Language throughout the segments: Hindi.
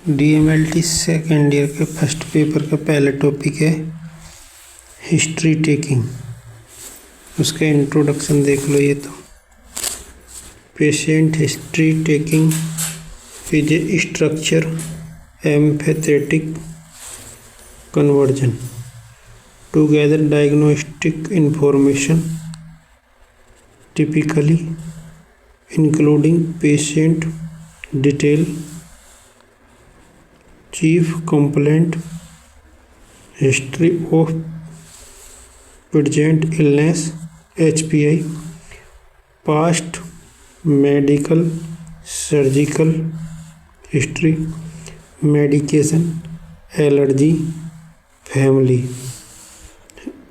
DMLT सेकेंड ईयर के फर्स्ट पेपर का पहला टॉपिक है हिस्ट्री टेकिंग। उसका इंट्रोडक्शन देख लो। ये तो patient history taking is a structure empathetic conversion to gather diagnostic information typically including patient detail, chief complaint, history of present illness HPI, past medical surgical history, medication, allergy, family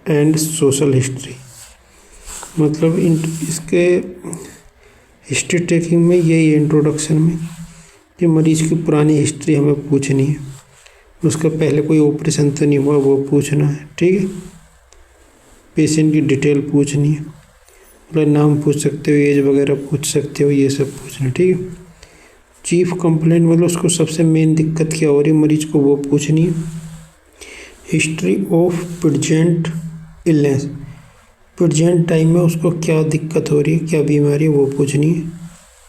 and social history. मतलब इसके हिस्ट्री टेकिंग में यही इंट्रोडक्शन में कि मरीज की पुरानी हिस्ट्री हमें पूछनी है, उसका पहले कोई ऑपरेशन तो नहीं हुआ वो पूछना है, ठीक है। पेशेंट की डिटेल पूछनी है, मतलब नाम पूछ सकते हो, एज वगैरह पूछ सकते हो, ये सब पूछना, ठीक है। चीफ कंप्लेंट मतलब उसको सबसे मेन दिक्कत क्या हो रही है मरीज को वो पूछनी है। History of present illness, present time में उसको क्या दिक्कत हो रही है, क्या बीमारी है वो पूछनी है।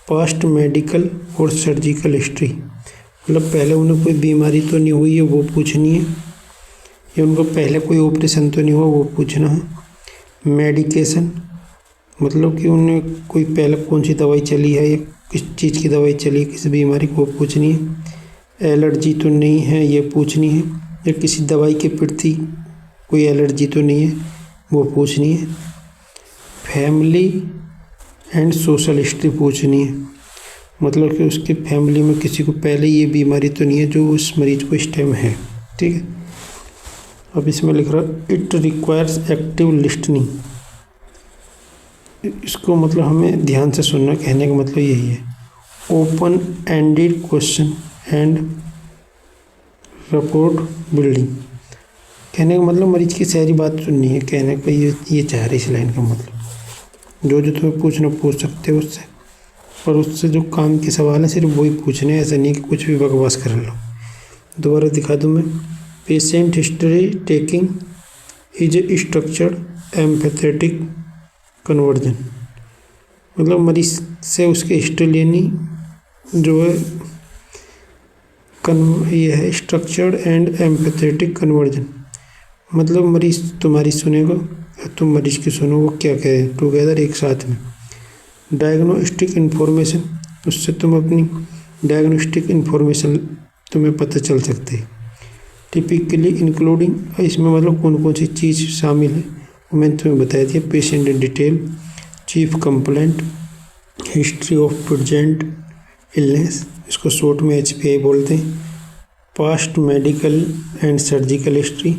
पास्ट मेडिकल और सर्जिकल हिस्ट्री, मतलब पहले उन्हें कोई बीमारी तो नहीं हुई है वो पूछनी है, या उनको पहले कोई ऑपरेशन तो नहीं हुआ वो पूछना है। मेडिकेशन मतलब कि उन्हें कोई पहले कौन सी दवाई चली है या किस चीज़ की दवाई चली है, किस बीमारी को पूछनी है। एलर्जी तो नहीं है ये पूछनी है, या किसी दवाई के प्रति कोई एलर्जी तो नहीं है वो पूछनी है। फैमिली एंड सोशल हिस्ट्री पूछनी है, मतलब कि उसके फैमिली में किसी को पहले ये बीमारी तो नहीं है जो उस मरीज को इस टाइम है, ठीक है। अब इसमें लिख रहा इट रिक्वायर्स एक्टिव लिस्टनिंग, इसको मतलब हमें ध्यान से सुनना, कहने का मतलब यही है। Open ended question and report building, कहने का मतलब मरीज की सारी बात सुननी है, कहने का ये चाह रही इस लाइन का मतलब। जो तुम्हें पूछना पूछ सकते हो उससे, पर उससे जो काम के सवाल है सिर्फ वही पूछने, ऐसा नहीं कि कुछ भी बकवास कर लो। दोबारा दिखा दूँ मैं। Patient history taking is a structured empathetic conversion, मतलब मरीज से उसकी हिस्ट्री लेनी जो है ये है स्ट्रक्चर्ड एंड एम्फेथेटिक कन्वर्जन, मतलब मरीज तुम्हारी सुनेगा, तुम मरीज की सुनो वो क्या कहे, टुगेदर एक साथ में। डायग्नोस्टिक इन्फॉर्मेशन, उससे तुम अपनी डायग्नोस्टिक इन्फॉर्मेशन तुम्हें पता चल सकती है। टिपिकली इंक्लूडिंग, इसमें मतलब कौन कौन सी चीज़ शामिल है वो मैंने तुम्हें बता दिया। Patient detail, chief complaint, history of present illness, इसको शॉर्ट में HPI बोलते हैं। Past medical and surgical history,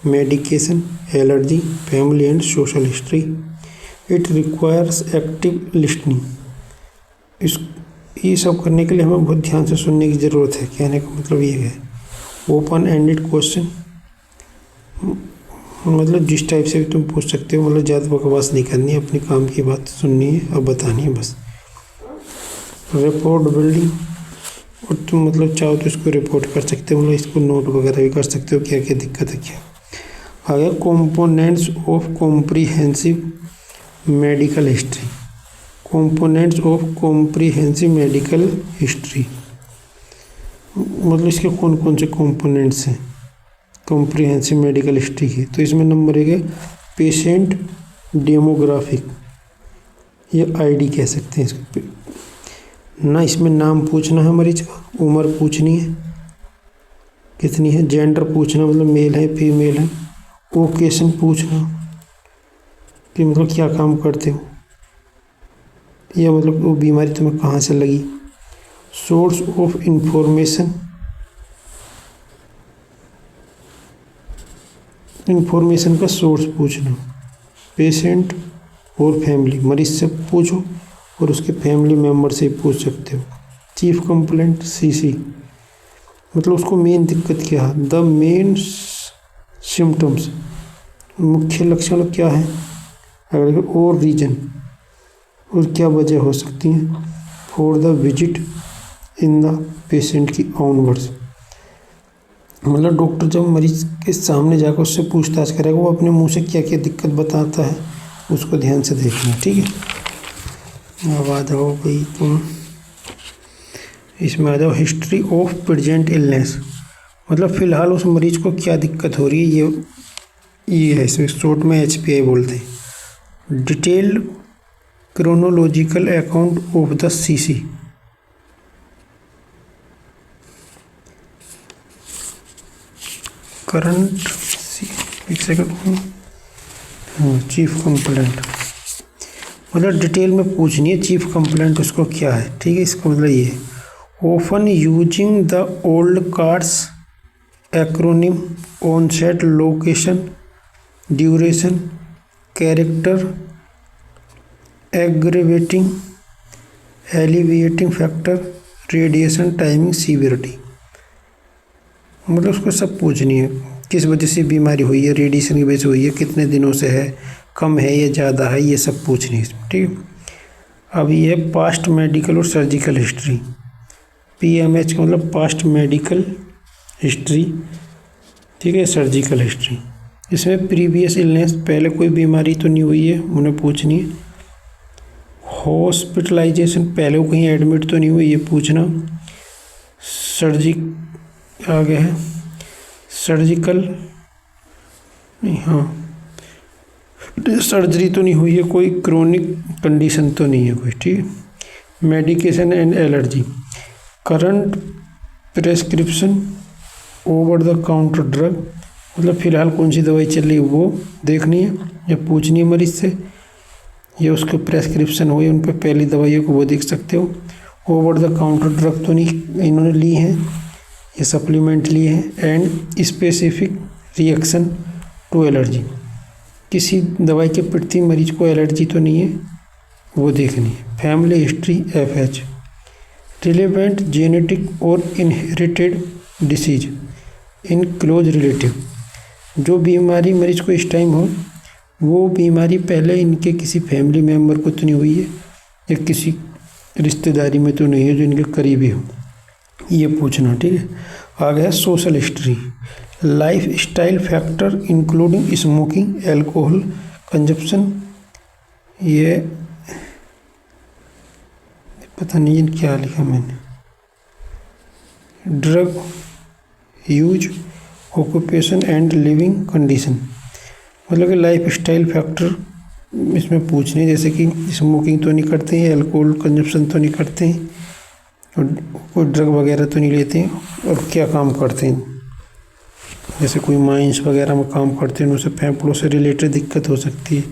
medication, allergy, family and social history. It requires active listening, ये सब करने के लिए हमें बहुत ध्यान से सुनने की ज़रूरत है, कहने का मतलब ये है। ओपन एंडेड क्वेश्चन, मतलब जिस टाइप से भी तुम पूछ सकते हो, मतलब ज़्यादा बकवास नहीं करनी है, अपने काम की बात सुननी है और बतानी है बस। रिपोर्ट बिल्डिंग, और तुम मतलब चाहो तो इसको रिपोर्ट कर सकते हो, मतलब इसको नोट वगैरह भी कर सकते हो क्या क्या दिक्कत है क्या। आगे components of comprehensive medical history, components of comprehensive medical history, मतलब इसके कौन कौन से कंपोनेंट्स हैं कॉम्प्रिहेंसिव मेडिकल हिस्ट्री की। तो इसमें नंबर 1 है पेशेंट डेमोग्राफिक, ये ID कह सकते हैं इसको ना। इसमें नाम पूछना है मरीज का, उम्र पूछनी है कितनी है, जेंडर पूछना मतलब मेल है फीमेल है, ओकेशन पूछना कि मतलब क्या काम करते हो, या मतलब वो बीमारी तुम्हें कहाँ से लगी। सोर्स ऑफ इंफॉर्मेशन, इंफॉर्मेशन का सोर्स पूछना। पेशेंट और फैमिली, मरीज से पूछो और उसके फैमिली मेम्बर से पूछ सकते हो। चीफ कंप्लेंट CC, मतलब उसको मेन दिक्कत क्या है। द मेन सिम्टम्स, मुख्य लक्षण क्या है। अगर और रीजन, और क्या वजह हो सकती हैं for the visit in the patient की ऑनवर्ड्स, मतलब डॉक्टर जब मरीज के सामने जाकर उससे पूछताछ करेगा वो अपने मुंह से क्या क्या दिक्कत बताता है उसको ध्यान से देखना, ठीक है। अब आ जाओ भाई तुम इसमें आ जाओ हिस्ट्री ऑफ प्रेजेंट इलनेस, मतलब फ़िलहाल उस मरीज को क्या दिक्कत हो रही है, ये है, इसमें शॉर्ट में HPI बोलते हैं। Detailed chronological account of the CC, current, एक सेकंड, हाँ, चीफ कंप्लेंट, मतलब डिटेल में पूछनी है चीफ कंप्लेंट उसको क्या है, ठीक है। इसका मतलब ये है often using the old carts acronym onset location duration character aggravating alleviating factor radiation timing severity, मतलब उसको सब पूछनी है किस वजह से बीमारी हुई है, रेडिएशन की वजह से हुई है, कितने दिनों से है, कम है या ज़्यादा है, ये सब पूछनी है इसमें, ठीक है। अब ये है पास्ट मेडिकल और सर्जिकल हिस्ट्री, PMH का मतलब पास्ट मेडिकल हिस्ट्री, ठीक है, सर्जिकल हिस्ट्री। इसमें प्रीवियस इलनेस, पहले कोई बीमारी तो नहीं हुई है उन्हें पूछनी है। हॉस्पिटलाइजेशन, पहले वो कहीं एडमिट तो नहीं हुई ये पूछना। आगे है सर्जिकल, नहीं, हाँ, सर्जरी तो नहीं हुई है, कोई क्रोनिक कंडीशन तो नहीं है कोई, ठीक है। Medication and allergy, current prescription over the counter drug, मतलब फ़िलहाल कौन सी दवाई चल रही है वो देखनी है या पूछनी है मरीज से, ये उसके प्रेस्क्रिप्शन हो या उन पर पहली दवाइयों को वो देख सकते हो। ओवर द काउंटर ड्रग तो नहीं इन्होंने ली हैं, ये सप्लीमेंट लिए हैं। And specific reaction to allergy, किसी दवाई के प्रति मरीज को एलर्जी तो नहीं है वो देखनी है। Family history FH, relevant genetic और inherited disease in close relative, जो बीमारी मरीज को इस टाइम हो वो बीमारी पहले इनके किसी फैमिली मेम्बर को तो नहीं हुई है या किसी रिश्तेदारी में तो नहीं है जो इनके करीबी हो, ये पूछना, ठीक है। आगे है social history, life style factor including smoking alcohol consumption, ये पता नहीं क्या लिखा मैंने, drug use occupation and living condition, मतलब कि लाइफ स्टाइल फैक्टर इसमें पूछने, जैसे कि स्मोकिंग तो नहीं करते हैं, अल्कोहल कंजप्शन तो नहीं करते हैं और कोई ड्रग वगैरह तो नहीं लेते हैं, और क्या काम करते हैं, जैसे कोई माइंस वगैरह में काम करते हैं उनसे फेफड़ों से रिलेटेड दिक्कत हो सकती है।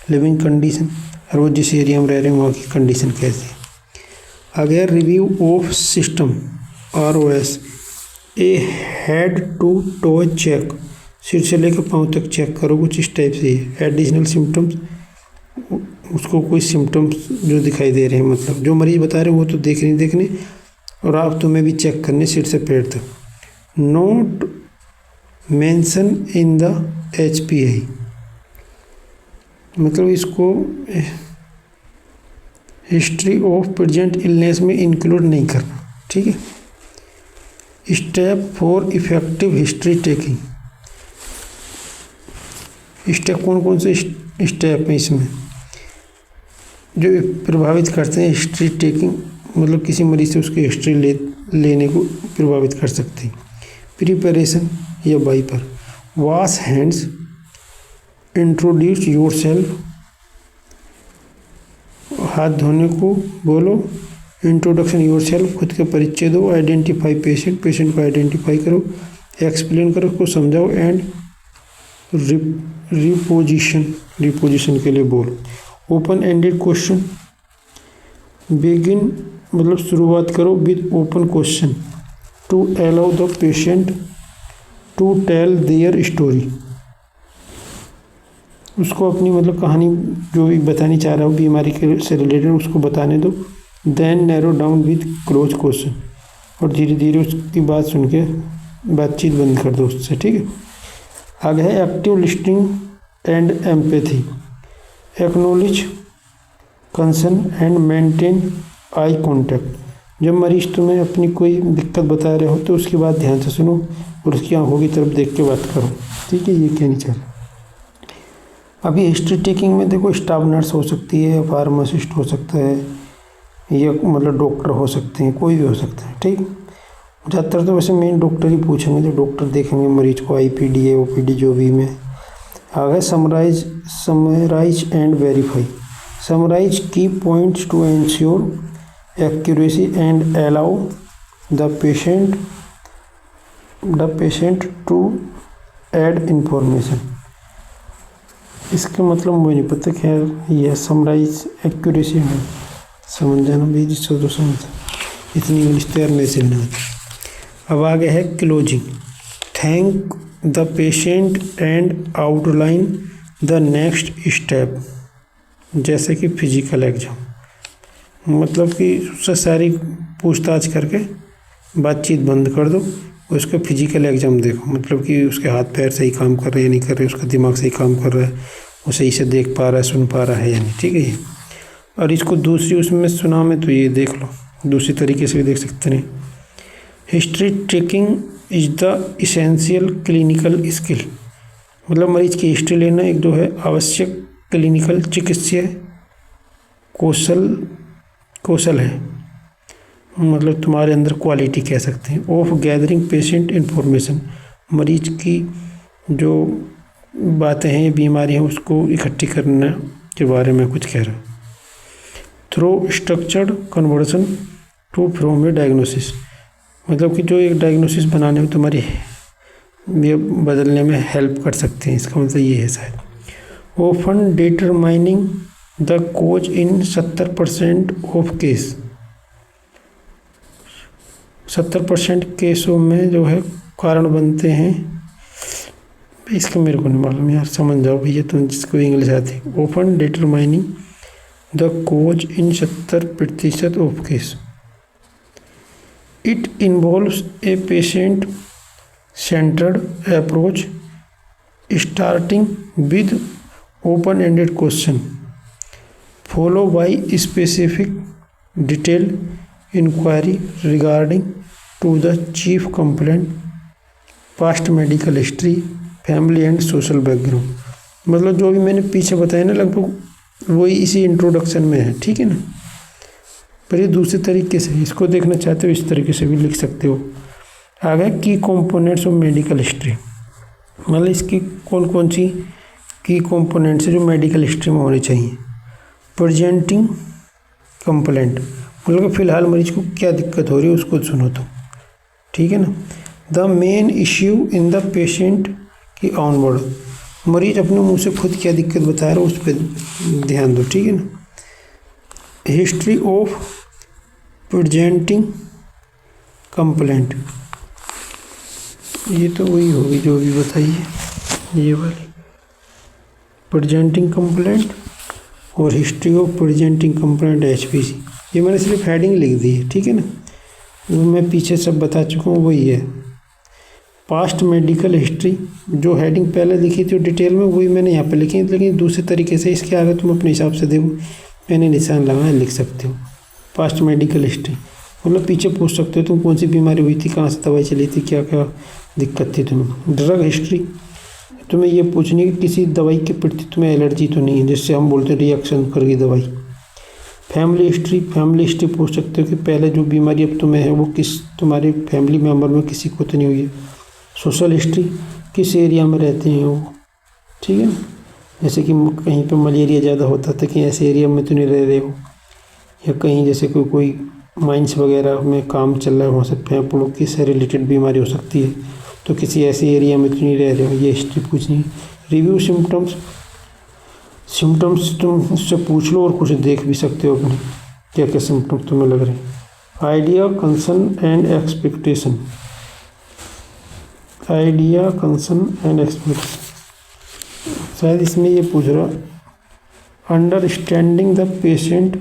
लिविंग कंडीशन, और वो जिस एरिया में रह रहे हैं वहाँ की कंडीशन कैसी है। आगे review of system ROS, a head to toe check, सिर से लेकर पाँव तक चेक करो, कुछ इस टाइप से है। एडिशनल सिम्टम्स, उसको कोई सिम्टम्स जो दिखाई दे रहे हैं, मतलब जो मरीज बता रहे हैं वो तो देखने और आप तुम्हें भी चेक करने सिर से पैर तक। Note mention in the HPI, मतलब इसको हिस्ट्री ऑफ प्रेजेंट इलनेस में इंक्लूड नहीं करना, ठीक है। Step for effective history taking, step कौन कौन से स्टेप हैं इसमें जो प्रभावित करते हैं हिस्ट्री टेकिंग, मतलब किसी मरीज से उसकी हिस्ट्री लेने को प्रभावित कर सकते हैं। प्रिपरेशन या wiper, wash hands, introduce yourself, हाथ धोने को बोलो, इंट्रोडक्शन योरसेल्फ, खुद का परिचय दो, आइडेंटिफाई पेशेंट को आइडेंटिफाई करो, एक्सप्लेन करो, उसको समझाओ, एंड रिपोजिशन के लिए बोलो। ओपन एंडेड क्वेश्चन, बिगिन मतलब शुरुआत करो with open question, to allow the patient to tell their story, उसको अपनी मतलब कहानी जो भी बतानी चाह रहा हो बीमारी के से रिलेटेड उसको बताने दो। Then narrow down with close question, और धीरे धीरे उसकी बात सुन के बातचीत बंद कर दो उससे, ठीक है। आगे है active listening and empathy, acknowledge concern and maintain eye contact, जब मरीज तुम्हें अपनी कोई दिक्कत बता रहे हो तो उसकी बात ध्यान से सुनो और उसकी आंखों की तरफ देख के बात करो, ठीक है। ये कहनी चाहिए। अभी हिस्ट्री टेकिंग में देखो, स्टाफ नर्स हो सकती है, फार्मासिस्ट हो सकता है, या मतलब डॉक्टर हो सकते हैं, कोई भी हो सकता है, ठीक। ज़्यादातर तो वैसे मेन डॉक्टर ही पूछेंगे, जो डॉक्टर देखेंगे मरीज को, IPD है, OPD जो भी में। आगे summarise and verify. Summarise key points to ensure accuracy and allow the patient to add information. इसका मतलब मुझे नहीं पता, खैर यह समराइज एक्यूरेसी है, समझ जाना भाई, जिससे तो समझ, इतनी इंग्लिश तैयार नहीं सीखना। अब आगे है closing. Thank the patient and outline the next step, जैसे कि फिजिकल एग्जाम, मतलब कि उससे सारी पूछताछ करके बातचीत बंद कर दो, उसका फिजिकल एग्जाम देखो, मतलब कि उसके हाथ पैर सही काम कर रहे हैं या नहीं कर रहे, उसका दिमाग सही काम कर रहा है, वो सही से देख पा रहा है, सुन पा रहा है या नहीं, ठीक है। और इसको दूसरी उसमें सुना में तो ये देख लो, दूसरी तरीके से भी देख सकते हैं। History taking is the essential clinical skill, मतलब मरीज की हिस्ट्री लेना एक जो है आवश्यक क्लिनिकल चिकित्सीय कौशल है, मतलब तुम्हारे अंदर क्वालिटी कह सकते हैं। ऑफ गैदरिंग पेशेंट इंफॉर्मेशन, मरीज की जो बातें हैं, बीमारी हैं, उसको इकट्ठी करने के बारे में कुछ कह रहा है। Through structured conversion to from a diagnosis, मतलब कि जो एक डायग्नोसिस बनाने में तुम्हारी ये बदलने में हेल्प कर सकते हैं, इसका मतलब ये है शायद। Often determining the cause in 70% of case, 70% केसों में जो है कारण बनते हैं, इसका मेरे को नहीं मालूम यार, समझ जाओ भैया तुम जिसको इंग्लिश आती है। Often determining the cause in 70% of case. It involves a patient-centered approach, starting with open-ended question, followed by specific detailed inquiry regarding to the chief complaint, past medical history, family and social background। मतलब जो भी मैंने पीछे बताया ना, लगभग वही इसी इंट्रोडक्शन में है, ठीक है ना। पर ये दूसरे तरीके से, इसको देखना चाहते हो इस तरीके से भी लिख सकते हो। आगे की कंपोनेंट्स ऑफ मेडिकल हिस्ट्री, मतलब इसकी कौन कौन सी की कंपोनेंट्स है जो मेडिकल हिस्ट्री में होनी चाहिए। प्रेजेंटिंग कंप्लेंट, मतलब कि फ़िलहाल मरीज को क्या दिक्कत हो रही है उसको सुनो तो, ठीक है ना। The main issue in the patient की ऑनवर्ड, मरीज अपने मुँह से खुद क्या दिक्कत बता रहा है उस पर ध्यान दो, ठीक है ना। हिस्ट्री ऑफ प्रेजेंटिंग कंप्लेंट, ये तो वही होगी जो भी बताइए, ये वाली प्रेजेंटिंग कंप्लेंट और history of presenting complaint HPC। ये मैंने सिर्फ हेडिंग लिख दी है, ठीक है ना, वो मैं पीछे सब बता चुका हूँ, वही है। पास्ट मेडिकल हिस्ट्री, जो हेडिंग पहले लिखी थी डिटेल में, वही मैंने यहाँ पे लिखी, लेकिन दूसरे तरीके से इसके आगे तुम अपने हिसाब से देखो, मैंने निशान लगाया, लिख सकते हो। पास्ट मेडिकल हिस्ट्री मतलब पीछे पूछ सकते हो तुम कौन सी बीमारी हुई थी, कहाँ से दवाई चली थी, क्या क्या दिक्कत थी तुम्हें। ड्रग हिस्ट्री, तुम्हें ये पूछनी है कि किसी दवाई के प्रति तुम्हें एलर्जी तो नहीं है, जिससे हम बोलते हैं रिएक्शन कर गई दवाई। फैमिली हिस्ट्री, फैमिली हिस्ट्री पूछ सकते हो कि पहले जो बीमारी अब तुम्हें है वो किस तुम्हारे फैमिली मेम्बर में किसी को तो नहीं हुई है। सोशल हिस्ट्री, किस एरिया में रहते हैं वो, ठीक है ना, जैसे कि कहीं पे मलेरिया ज़्यादा होता था, कहीं ऐसे एरिया में तो नहीं रह रहे हो, या कहीं जैसे कोई माइंस वगैरह में काम चल रहा है, वहाँ से फेफड़ों की से रिलेटेड बीमारी हो सकती है, तो किसी ऐसे एरिया में तो नहीं रह रहे हो, ये हिस्ट्री पूछनी है। रिव्यू सिम्टम्स, तुम उससे पूछ लो और कुछ देख भी सकते हो अपने क्या क्या सिम्टम्स तुम्हें लग रहे हैं। Idea, concern and expectation, idea, concern and expectation, शायद इसमें ये पूछ रहा understanding the patient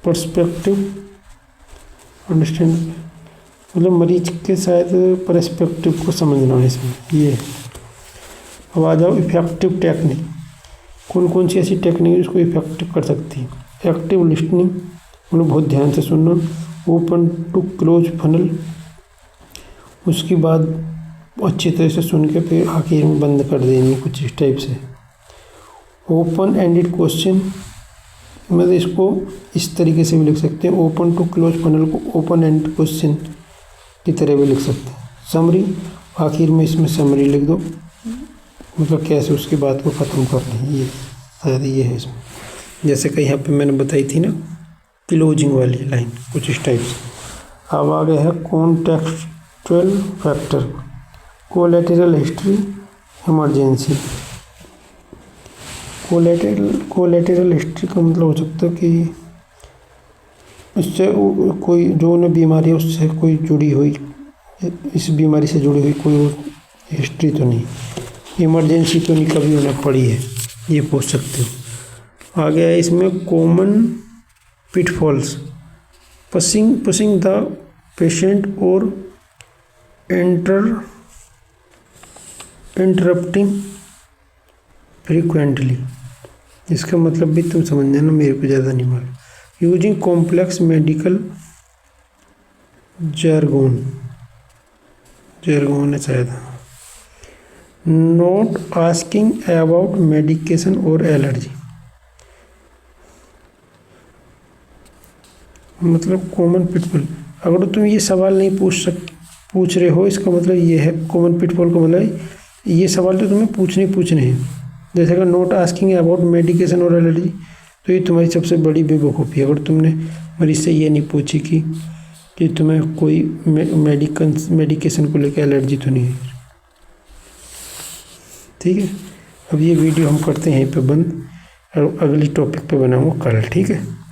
perspective, understand मतलब मरीज के शायद पर्सपेक्टिव को समझना है इसमें, ये है। अब आ जाओ इफेक्टिव टेक्निक, कौन कौन सी ऐसी टेक्निक इसको इफेक्टिव कर सकती है। एक्टिव लिस्टनिंग, मतलब बहुत ध्यान से सुनना। ओपन टू क्लोज फनल, उसके बाद अच्छी तरह से सुन के फिर आखिर में बंद कर देनी, कुछ इस टाइप से। ओपन एंडेड क्वेश्चन, मतलब इसको इस तरीके से भी लिख सकते हैं, ओपन टू क्लोज फनल को ओपन एंडेड क्वेश्चन की तरह भी लिख सकते हैं। समरी, आखिर में इसमें समरी लिख दो, मतलब कैसे उसकी बात को ख़त्म करना है, ये शायद ये है इसमें। जैसे कि यहाँ पे मैंने बताई थी ना क्लोजिंग वाली लाइन, कुछ इस टाइप से। अब आगे है contextual factor, collateral history, emergency. Collateral history का मतलब हो सकता है कि उससे कोई जो न बीमारी है उससे कोई जुड़ी हुई, इस बीमारी से जुड़ी हुई कोई हिस्ट्री तो नहीं, इमरजेंसी तो नहीं कभी उन्हें पड़ी है, ये पूछ सकते हो। आगे है इसमें common pitfalls, pushing the patient और इंटरप्टिंग फ्रीक्वेंटली। इसका मतलब भी तुम समझ जाना, मेरे को ज़्यादा नहीं मालूम। यूजिंग कॉम्प्लेक्स मेडिकल jargon है शायद। नॉट आस्किंग अबाउट मेडिकेशन और एलर्जी, मतलब कॉमन पिटफॉल, अगर तुम ये सवाल नहीं पूछ रहे हो, इसका मतलब ये है कॉमन पिटफॉल का मतलब ये सवाल तो तुम्हें पूछने हैं। जैसे अगर नॉट आस्किंग अबाउट मेडिकेशन और एलर्जी, तो ये तुम्हारी सबसे बड़ी बेवकूफ़ी है। अगर तुमने मरीज से ये नहीं पूछी कि तुम्हें कोई मेडिकेशन को लेकर एलर्जी तो नहीं है। ठीक है, अब ये वीडियो हम करते हैं यहीं पे बंद, और अगली टॉपिक पे बनाऊँगा कल। ठीक है।